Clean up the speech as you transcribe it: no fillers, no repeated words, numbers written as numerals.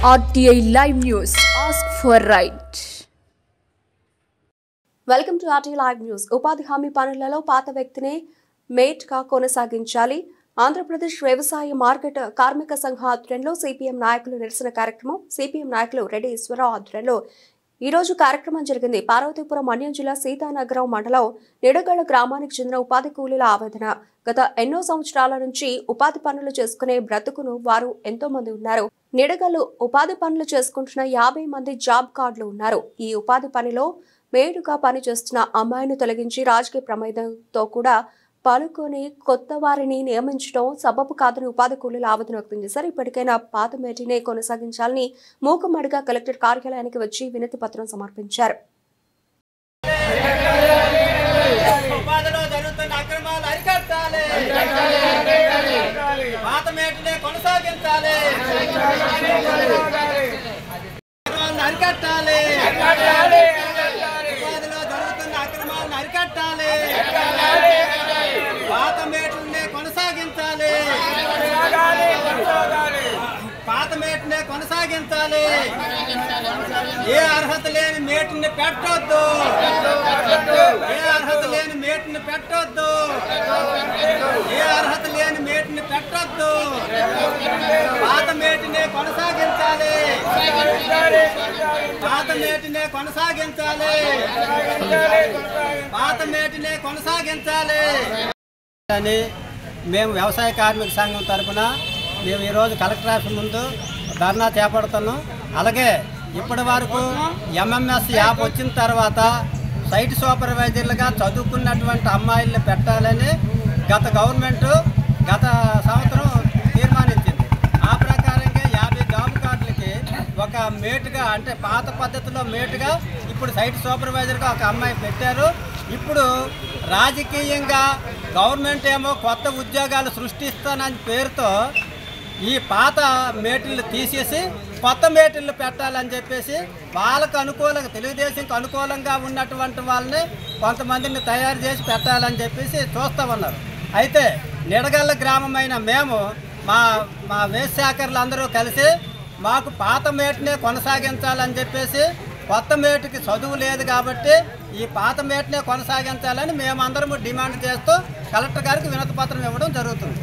RTI Live News. Ask for right. Welcome to RTI Live News. ఉపాధి హామీ పనులలో పాత వ్యక్తినే మేట్గా కొనసాగించాలి. ఆంధ్రప్రదేశ్ వ్యవసాయ మార్కెట్ కార్మిక సంఘ ఆధ్వర్యంలో సిపిఎం నాయకులు నిరసన కార్యక్రమం. సిపిఎం నాయకులు రెడ్డి ఈశ్వరరావు ఆధ్వర్యంలో ఈ రోజు కార్యక్రమం జరిగింది. పార్వతీపురం మన్యం జిల్లా సీతానగరం మండలం నిడగళ్ల గ్రామానికి చెందిన ఉపాధి కూలీల ఆవేదన. గత ఎన్నో సంవత్సరాల నుంచి ఉపాధి పనులు చేసుకునే బ్రతుకును వారు ఎంతో మంది ఉన్నారు. నిడగలు ఉపాధి పనులు చేసుకుంటున్న 50 మంది జాబ్ కార్డులు ఉన్నారు. ఈ ఉపాధి పనిలో మేడుగా పనిచేస్తున్న అమ్మాయిని తొలగించి రాజకీయ ప్రమాదంతో కూడా పాల్గొని కొత్త వారిని నియమించడం సబబు కాదని ఉపాధి కూలీలు ఆవేదన వ్యక్తం చేశారు. ఇప్పటికైనా పాత మేటినే కొనసాగించాలని మూకుమ్మడిగా కలెక్టర్ కార్యాలయానికి వచ్చి వినతి పత్రం సమర్పించారు. కొనసాగించాలి. ఏ అర్హత లేని మేటిని పెట్టొద్దు. ఏ అర్హత లేని మేటిని పెట్టొద్దు. ఏ అర్హత లేని మేటిని పెట్టొద్దు. పాత మేటినే కొనసాగించాలి. పాత మేటినే కొనసాగించాలి. పాత మేటినే కొనసాగించాలి అని మేము వ్యవసాయ కార్మిక సంఘం తరఫున మేము ఈరోజు కలెక్టర్ ఆఫీస్ ముందు ధర్నా చేపడుతున్నాం. అలాగే ఇప్పటి వరకు ఎంఎంఎస్ యాప్ వచ్చిన తర్వాత సైట్ సూపర్వైజర్లుగా చదువుకున్నటువంటి అమ్మాయిల్ని పెట్టాలని గత సంవత్సరం తీర్మానించింది. ఆ ప్రకారంగా 50 జాబ్ కార్డులకి ఒక మేటుగా, అంటే పాత పద్ధతిలో మేటుగా ఇప్పుడు సైట్ సూపర్వైజర్గా ఒక అమ్మాయి పెట్టారు. ఇప్పుడు రాజకీయంగా గవర్నమెంట్ ఏమో కొత్త ఉద్యోగాలు సృష్టిస్తానని పేరుతో ఈ పాత మేటిళ్ళు తీసేసి కొత్త మేటిళ్ళు పెట్టాలని చెప్పేసి వాళ్ళకు అనుకూలంగా, తెలుగుదేశంకి అనుకూలంగా ఉన్నటువంటి వాళ్ళని కొంతమందిని తయారు చేసి పెట్టాలని చెప్పేసి చూస్తూ ఉన్నారు. అయితే నిడగళ్ళ గ్రామమైన మేము మా వేస్ట్ శాఖర్లు అందరూ కలిసి మాకు పాత మేటినే కొనసాగించాలని చెప్పేసి, కొత్త మేటుకి చదువు లేదు కాబట్టి ఈ పాత మేటినే కొనసాగించాలని మేమందరము డిమాండ్ చేస్తూ కలెక్టర్ గారికి వినతి పత్రం ఇవ్వడం జరుగుతుంది.